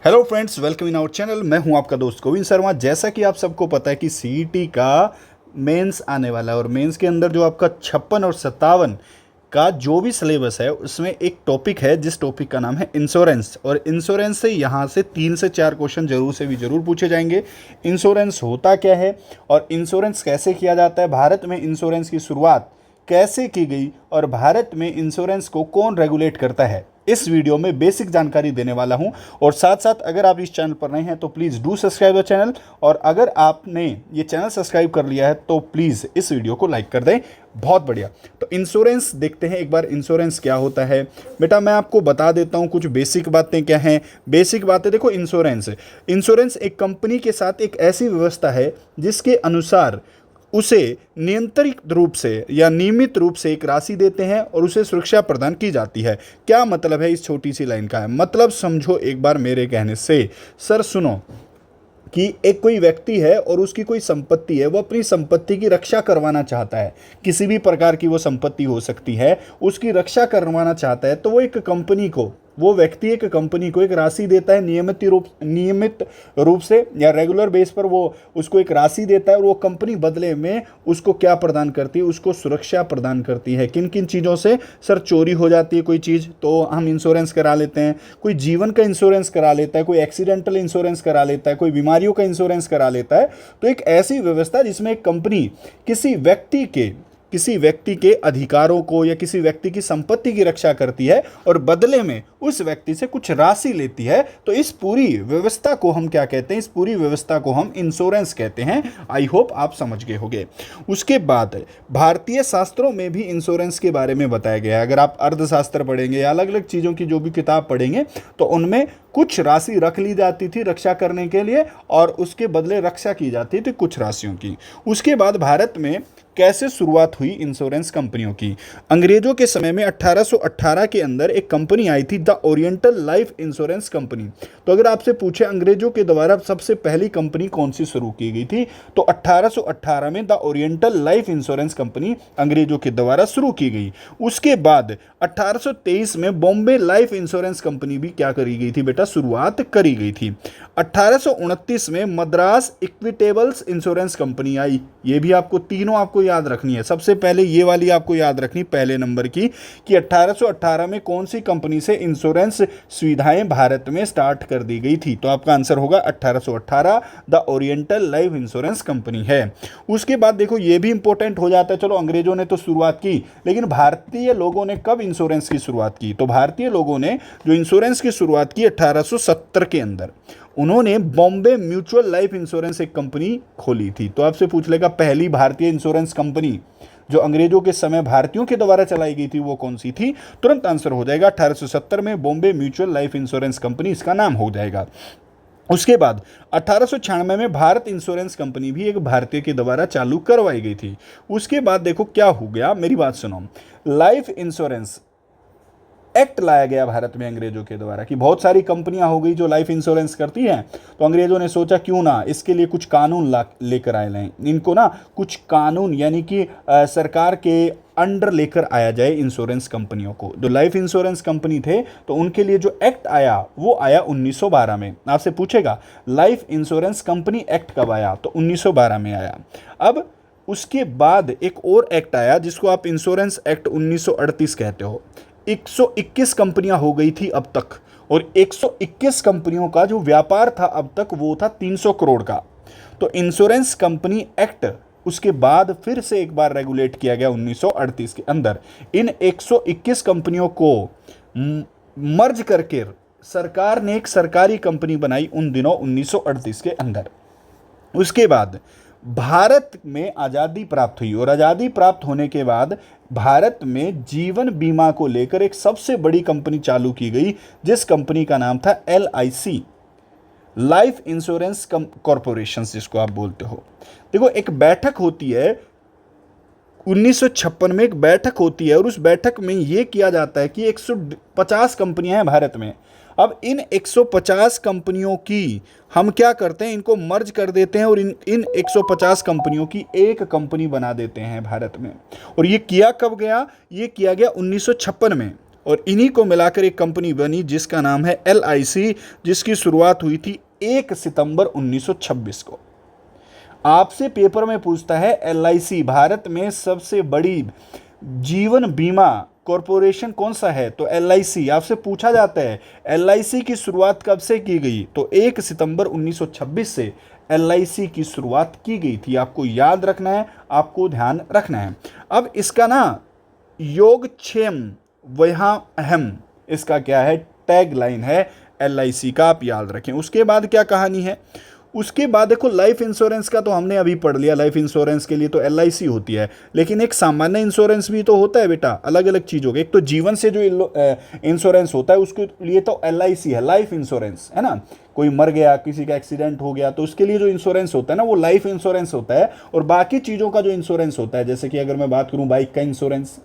Hello friends, welcome in our channel. मैं हूं आपका दोस्त गोविंद शर्मा। जैसा कि आप सबको पता है कि सीईटी का मेंस आने वाला है और मेंस के अंदर जो आपका 56 और 57 का जो भी सिलेबस है उसमें एक टॉपिक है जिस टॉपिक का नाम है इंश्योरेंस। और इंश्योरेंस से यहाँ से 3 से 4 क्वेश्चन जरूर से भी जरूर पूछे जाएंगे। इंश्योरेंस होता क्या है और इंश्योरेंस कैसे किया जाता है, भारत में इंश्योरेंस की शुरुआत कैसे की गई और भारत में इंश्योरेंस को कौन रेगुलेट करता है, इस वीडियो में बेसिक जानकारी देने वाला हूं। और साथ साथ अगर आप इस चैनल पर नए हैं तो please do subscribe the channel, और अगर आपने ये चैनल सब्सक्राइब कर लिया है तो प्लीज़ इस वीडियो को लाइक कर दें। बहुत बढ़िया। तो इंश्योरेंस देखते हैं एक बार, इंश्योरेंस क्या होता है। बेटा मैं आपको बता देता हूं कुछ बेसिक बातें क्या हैं। बेसिक बातें देखो, इंश्योरेंस इंश्योरेंस एक कंपनी के साथ एक ऐसी व्यवस्था है जिसके अनुसार उसे नियंत्रित रूप से या नियमित रूप से एक राशि देते हैं और उसे सुरक्षा प्रदान की जाती है। क्या मतलब है इस छोटी सी लाइन का है, मतलब समझो एक बार मेरे कहने से। सर सुनो कि एक कोई व्यक्ति है और उसकी कोई संपत्ति है, वो अपनी संपत्ति की रक्षा करवाना चाहता है, किसी भी प्रकार की वो संपत्ति हो सकती है, उसकी रक्षा करवाना चाहता है, तो वो एक कंपनी को, वो व्यक्ति एक कंपनी को एक राशि देता है नियमित रूप से या रेगुलर बेस पर वो उसको एक राशि देता है। और वो कंपनी बदले में उसको क्या प्रदान करती है, उसको सुरक्षा प्रदान करती है। किन किन चीज़ों से? सर चोरी हो जाती है कोई चीज़ तो हम इंश्योरेंस करा लेते हैं, कोई जीवन का इंश्योरेंस करा लेता है, कोई एक्सीडेंटल इंश्योरेंस करा लेता है, कोई बीमारियों का इंश्योरेंस करा लेता है। तो एक ऐसी व्यवस्था जिसमें एक कंपनी किसी व्यक्ति के अधिकारों को या किसी व्यक्ति की संपत्ति की रक्षा करती है और बदले में उस व्यक्ति से कुछ राशि लेती है। तो इस पूरी व्यवस्था को हम क्या कहते हैं? इस पूरी व्यवस्था को हम इंश्योरेंस कहते हैं। आई होप आप समझ गए होंगे। उसके बाद भारतीय शास्त्रों में भी इंश्योरेंस के बारे में बताया गया है। अगर आप अर्थशास्त्र पढ़ेंगे या अलग अलग चीज़ों की जो भी किताब पढ़ेंगे तो उनमें कुछ राशि रख ली जाती थी रक्षा करने के लिए और उसके बदले रक्षा की जाती थी कुछ राशियों की। उसके बाद भारत में कैसे शुरुआत हुई इंश्योरेंस कंपनियों की? अंग्रेजों के समय में 1818 के अंदर एक कंपनी आई थी, the oriental life insurance company. तो अगर आपसे पूछे अंग्रेजों के द्वारा सबसे पहली कंपनी कौन सी शुरू की गई थी, तो 1818 में the oriental life insurance company अंग्रेजों के द्वारा शुरू की गई। उसके बाद 1823 में बॉम्बे लाइफ इंश्योरेंस कंपनी भी क्या करी गई थी बेटा? शुरुआत करी गई थी। 1829 में मद्रास इक्विटेबल्स इंश्योरेंस कंपनी आई। ये भी आपको तीनों आपको याद रखनी है। सबसे पहले ये वाली आपको याद रखनी पहले नंबर की कि 1818 में कौन सी कंपनी से इंश्योरेंस सुविधाएं भारत में स्टार्ट कर दी गई थी। तो आपका आंसर होगा 1818, the oriental life insurance company है। उसके बाद देखो ये भी इंपॉर्टेंट हो जाता है। चलो अंग्रेजों ने तो शुरुआत की, लेकिन भारतीय लोगों ने कब इंश्योरेंस की शुरुआत की? तो भारतीय लोगों ने जो इंश्योरेंस की शुरुआत की 1870 के अंदर, उन्होंने बॉम्बे म्यूचुअल लाइफ इंश्योरेंस एक कंपनी खोली थी। तो आपसे पूछ लेगा पहली भारतीय इंश्योरेंस कंपनी जो अंग्रेजों के समय भारतीयों के द्वारा चलाई गई थी वो कौन सी थी? तुरंत आंसर हो जाएगा 1870 में Bombay mutual life insurance company इसका नाम हो जाएगा। उसके बाद 1896 में भारत इंश्योरेंस कंपनी भी एक भारतीय के द्वारा चालू करवाई गई थी। उसके बाद देखो क्या हो गया, मेरी बात सुनो। लाइफ इंश्योरेंस एक्ट लाया गया भारत में अंग्रेजों के द्वारा कि बहुत सारी कंपनियां हो गई जो लाइफ इंश्योरेंस करती हैं। तो अंग्रेजों ने सोचा क्यों ना इसके लिए कुछ कानून लेकर आए लें, इनको ना कुछ कानून यानी कि सरकार के अंडर लेकर आया जाए इंश्योरेंस कंपनियों को। जो लाइफ इंश्योरेंस कंपनी थे तो उनके लिए जो एक्ट आया वो आया 1912 में। आपसे पूछेगा लाइफ इंश्योरेंस कंपनी एक्ट कब आया? तो 1912 में आया। अब उसके बाद एक और एक्ट आया जिसको आप इंश्योरेंस एक्ट 1938 कहते हो। 121 कंपनियां हो गई थी अब तक, और 121 कंपनियों का जो व्यापार था अब तक वो था 300 करोड़ का। तो इंश्योरेंस कंपनी एक्ट उसके बाद फिर से एक बार रेगुलेट किया गया 1938 के अंदर। इन 121 कंपनियों को मर्ज करके सरकार ने एक सरकारी कंपनी बनाई उन दिनों 1938 के अंदर। उसके बाद भारत में आज़ादी प्राप्त हुई और आज़ादी प्राप्त होने के बाद भारत में जीवन बीमा को लेकर एक सबसे बड़ी कंपनी चालू की गई जिस कंपनी का नाम था LIC, लाइफ इंश्योरेंस कॉरपोरेशन जिसको आप बोलते हो। देखो एक बैठक होती है 1956 में, एक बैठक होती है और उस बैठक में यह किया जाता है कि 150 कंपनियां हैं भारत में। अब इन 150 कंपनियों की हम क्या करते हैं, इनको मर्ज कर देते हैं और इन 150 कंपनियों की एक कंपनी बना देते हैं भारत में। और ये किया कब गया? ये किया गया 1956 में। और इन्हीं को मिलाकर एक कंपनी बनी जिसका नाम है LIC, जिसकी शुरुआत हुई थी 1 सितंबर 1926 को। आपसे पेपर में पूछता है LIC भारत में सबसे बड़ी जीवन बीमा कॉरपोरेशन कौन सा है, तो LIC आपसे पूछा जाता है LIC की शुरुआत कब से की गई, तो 1 सितंबर 1926 से LIC की शुरुआत की गई थी। आपको याद रखना है, आपको ध्यान रखना है। अब इसका ना योगक्षेम वहाँ अहम, इसका क्या है, टैग लाइन है LIC का, आप याद रखें। उसके बाद क्या कहानी है, उसके बाद देखो लाइफ इंश्योरेंस का तो हमने अभी पढ़ लिया, लाइफ इंश्योरेंस के लिए तो LIC होती है, लेकिन एक सामान्य इंश्योरेंस भी तो होता है बेटा, अलग अलग चीज़ों के। एक तो जीवन से जो इंश्योरेंस होता है उसके लिए तो LIC है, लाइफ इंश्योरेंस है ना। कोई मर गया, किसी का एक्सीडेंट हो गया, तो उसके लिए जो इंश्योरेंस होता है ना वो लाइफ इंश्योरेंस होता है। और बाकी चीज़ों का जो इंश्योरेंस होता है, जैसे कि अगर मैं बात करूँ बाइक का इंश्योरेंस,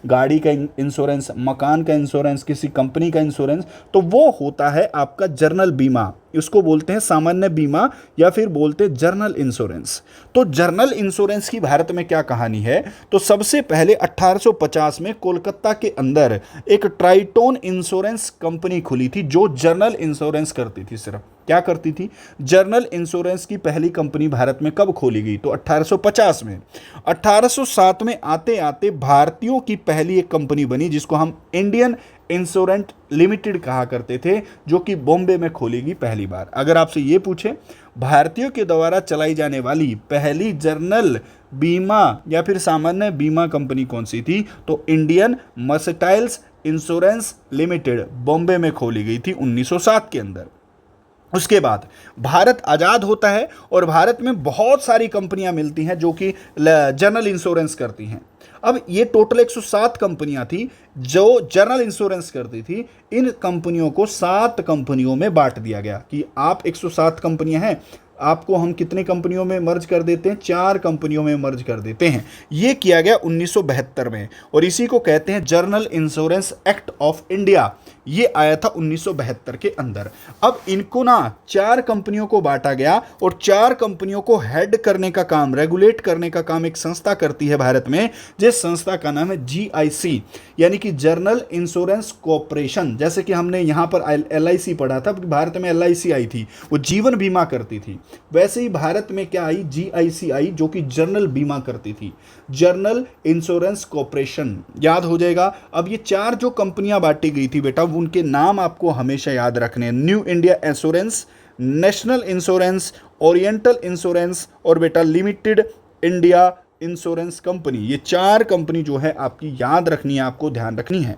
गाड़ी का इंश्योरेंस, मकान का इंश्योरेंस, किसी कंपनी का इंश्योरेंस, तो वो होता है आपका जर्नल बीमा। इसको बोलते हैं सामान्य बीमा या फिर बोलते हैं जर्नल इंश्योरेंस। तो जर्नल इंश्योरेंस की भारत में क्या कहानी है, तो सबसे पहले 1850 में कोलकाता के अंदर एक ट्राइटोन इंश्योरेंस कंपनी खुली थी जो जर्नल इंश्योरेंस करती थी। सिर्फ क्या करती थी, जर्नल इंश्योरेंस की पहली कंपनी भारत में कब खोली गई, तो 1850 में। 1807 में आते आते भारतीयों की पहली एक कंपनी बनी जिसको हम इंडियन इंश्योरेंस लिमिटेड कहा करते थे, जो कि बॉम्बे में खोली गई पहली बार। अगर आपसे ये पूछे भारतीयों के द्वारा चलाई जाने वाली पहली जर्नल बीमा या फिर सामान्य बीमा कंपनी कौन सी थी, तो इंडियन मर्केंटाइल्स इंश्योरेंस लिमिटेड बॉम्बे में खोली गई थी 1907 के अंदर। उसके बाद भारत आज़ाद होता है और भारत में बहुत सारी कंपनियां मिलती हैं जो कि जनरल इंश्योरेंस करती हैं। अब ये टोटल 107 कंपनियां थी जो जनरल इंश्योरेंस करती थी। इन कंपनियों को 7 कंपनियों में बांट दिया गया कि आप 107 कंपनियां हैं, आपको हम कितनी कंपनियों में मर्ज कर देते हैं, 4 कंपनियों में मर्ज कर देते हैं। ये किया गया 1972 में और इसी को कहते हैं journal insurance act of India. ये आया था 1972 के अंदर। अब इनको ना 4 कंपनियों को बांटा गया और 4 कंपनियों को हेड करने का काम, रेगुलेट करने का काम एक संस्था करती है भारत में, जिस संस्था का नाम है GIC, यानी कि जर्नल इंश्योरेंस कॉर्पोरेशन। जैसे कि हमने यहाँ पर LIC पढ़ा था, भारत में LIC आई थी, वो जीवन बीमा करती थी। वैसे ही भारत में क्या आई, GIC आई, जो कि जर्नल बीमा करती थी, जर्नल इंश्योरेंस कॉर्पोरेशन। याद हो जाएगा। अब ये 4 जो कंपनियां बांटी गई थी बेटा, उनके नाम आपको हमेशा याद रखने हैं। New India insurance, national insurance, oriental insurance और बेटा लिमिटेड इंडिया इंश्योरेंस कंपनी। ये 4 कंपनी जो है आपकी याद रखनी है, आपको ध्यान रखनी है।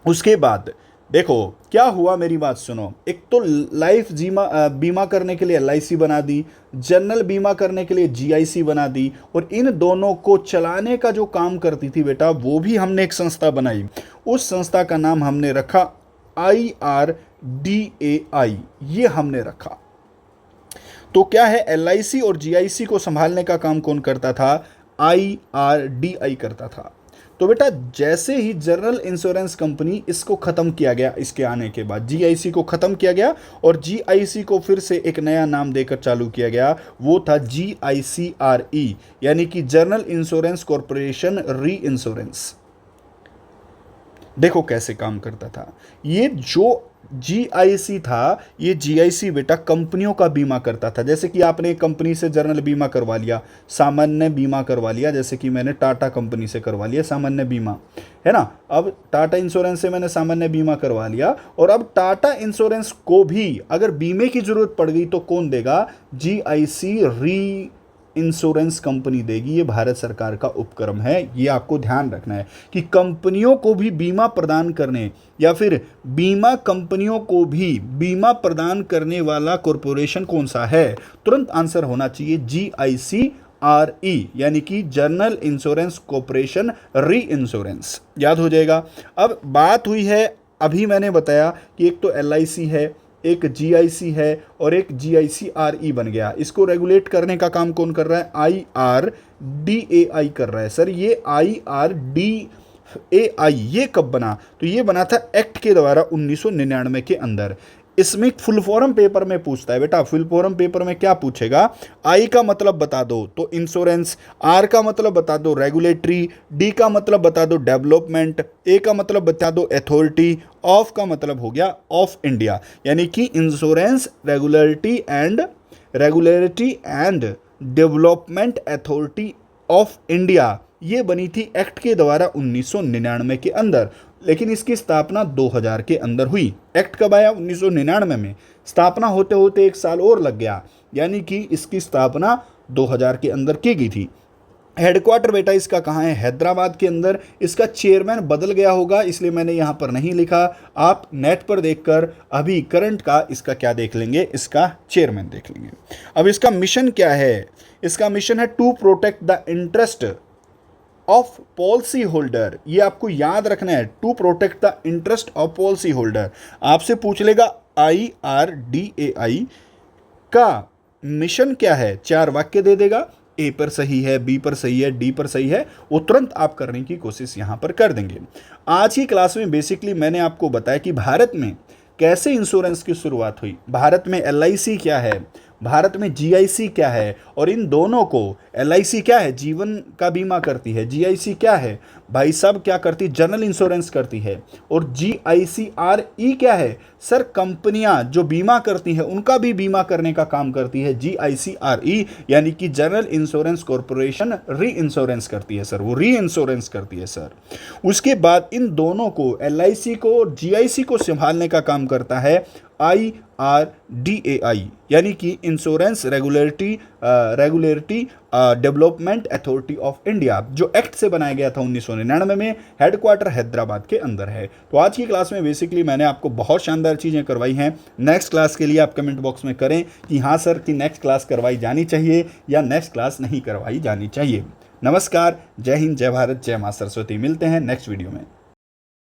उसके बाद देखो क्या हुआ, मेरी बात सुनो। एक तो लाइफ बीमा करने के लिए LIC बना दी, जनरल बीमा करने के लिए GIC बना दी, और इन दोनों को चलाने का जो काम करती थी बेटा, वो भी हमने एक संस्था बनाई। उस संस्था का नाम हमने रखा IRDAI, ये हमने रखा। तो क्या है, LIC और GIC को संभालने का काम कौन करता था, IRDAI करता था। तो बेटा जैसे ही जनरल इंश्योरेंस कंपनी, इसको ख़त्म किया गया, इसके आने के बाद GIC को ख़त्म किया गया और GIC को फिर से एक नया नाम देकर चालू किया गया, वो था GICRE, यानी कि जर्नल इंश्योरेंस कॉर्पोरेशन री इंश्योरेंस। देखो कैसे काम करता था। ये जो GIC था, ये GIC बेटा कंपनियों का बीमा करता था। जैसे कि आपने एक कंपनी से जर्नल बीमा करवा लिया, सामान्य बीमा करवा लिया, जैसे कि मैंने टाटा कंपनी से करवा लिया सामान्य बीमा, है ना। अब टाटा इंश्योरेंस से मैंने सामान्य बीमा करवा लिया, और अब टाटा इंश्योरेंस को भी अगर बीमे की जरूरत पड़ गई तो कौन देगा, GIC री इंश्योरेंस कंपनी देगी। ये भारत सरकार का उपक्रम है। ये आपको ध्यान रखना है कि कंपनियों को भी बीमा प्रदान करने, या फिर बीमा कंपनियों को भी बीमा प्रदान करने वाला कॉरपोरेशन कौन सा है, तुरंत आंसर होना चाहिए GICRE, यानी कि जर्नल इंश्योरेंस कॉर्पोरेशन री इंश्योरेंस। याद हो जाएगा। अब बात हुई है, अभी मैंने बताया कि एक तो LIC है, एक GIC है और एक GICRE बन गया। इसको रेगुलेट करने का काम कौन कर रहा है, IRDAI कर रहा है। सर ये IRDAI ये कब बना, तो ये बना था एक्ट के द्वारा 1999 के अंदर। इसमें फुल फॉर्म पेपर में पूछता है बेटा, फुल फॉर्म पेपर में क्या पूछेगा, आई का मतलब बता दो तो इंश्योरेंस, आर का मतलब बता दो रेगुलेटरी, डी का मतलब बता दो डेवलपमेंट, ए का मतलब बता दो अथॉरिटी, ऑफ का मतलब हो गया ऑफ इंडिया, यानी कि insurance regulatory and development authority of India, ये बनी थी एक्ट के द्वारा 1999 के अंदर, लेकिन इसकी स्थापना 2000 के अंदर हुई। एक्ट कब आया? 1999 में। स्थापना होते होते एक साल और लग गया, यानी कि इसकी स्थापना 2000 के अंदर की गई थी। हेडक्वार्टर बेटा इसका कहाँ है? हैदराबाद के अंदर। इसका चेयरमैन बदल गया होगा, इसलिए मैंने यहाँ पर नहीं लिखा। आप नेट पर देखकर अभी करंट का इसका क्या देख लेंगे, इसका चेयरमैन देख लेंगे। अब इसका मिशन क्या है? इसका मिशन है to protect the interest of policy holder. ये आपको याद रखना है, to protect the interest of policy holder. आपसे पूछ लेगा IRDAI का मिशन क्या है, 4 वाक्य दे देगा, ए पर सही है, बी पर सही है, डी पर सही है, वो तुरंत आप करने की कोशिश यहां पर कर देंगे। आज की क्लास में बेसिकली मैंने आपको बताया कि भारत में कैसे इंश्योरेंस की शुरुआत हुई, भारत में LIC क्या है, भारत में GIC क्या है, और इन दोनों को, LIC क्या है, जीवन का बीमा करती है, GIC क्या है भाई साहब, क्या करती, जनरल इंश्योरेंस करती है, और GICRE क्या है सर, कंपनियां जो बीमा करती हैं उनका भी बीमा करने का काम करती है। GICRE यानी कि जनरल इंश्योरेंस कॉरपोरेशन री इंश्योरेंस करती है सर, वो री इंश्योरेंस करती है सर। उसके बाद इन दोनों को, LIC को और GIC को संभालने का काम करता है IRDAI, यानी कि insurance regulatory development authority of India, जो एक्ट से बनाया गया था 1999 में, हेडक्वार्टर हैदराबाद के अंदर है। तो आज की क्लास में बेसिकली मैंने आपको बहुत शानदार चीज़ें करवाई हैं। नेक्स्ट क्लास के लिए आप कमेंट बॉक्स में करें कि हाँ सर कि नेक्स्ट क्लास करवाई जानी चाहिए या नेक्स्ट क्लास नहीं करवाई जानी चाहिए। नमस्कार, जय हिंद, जय भारत, जय मां सरस्वती। मिलते हैं नेक्स्ट वीडियो में।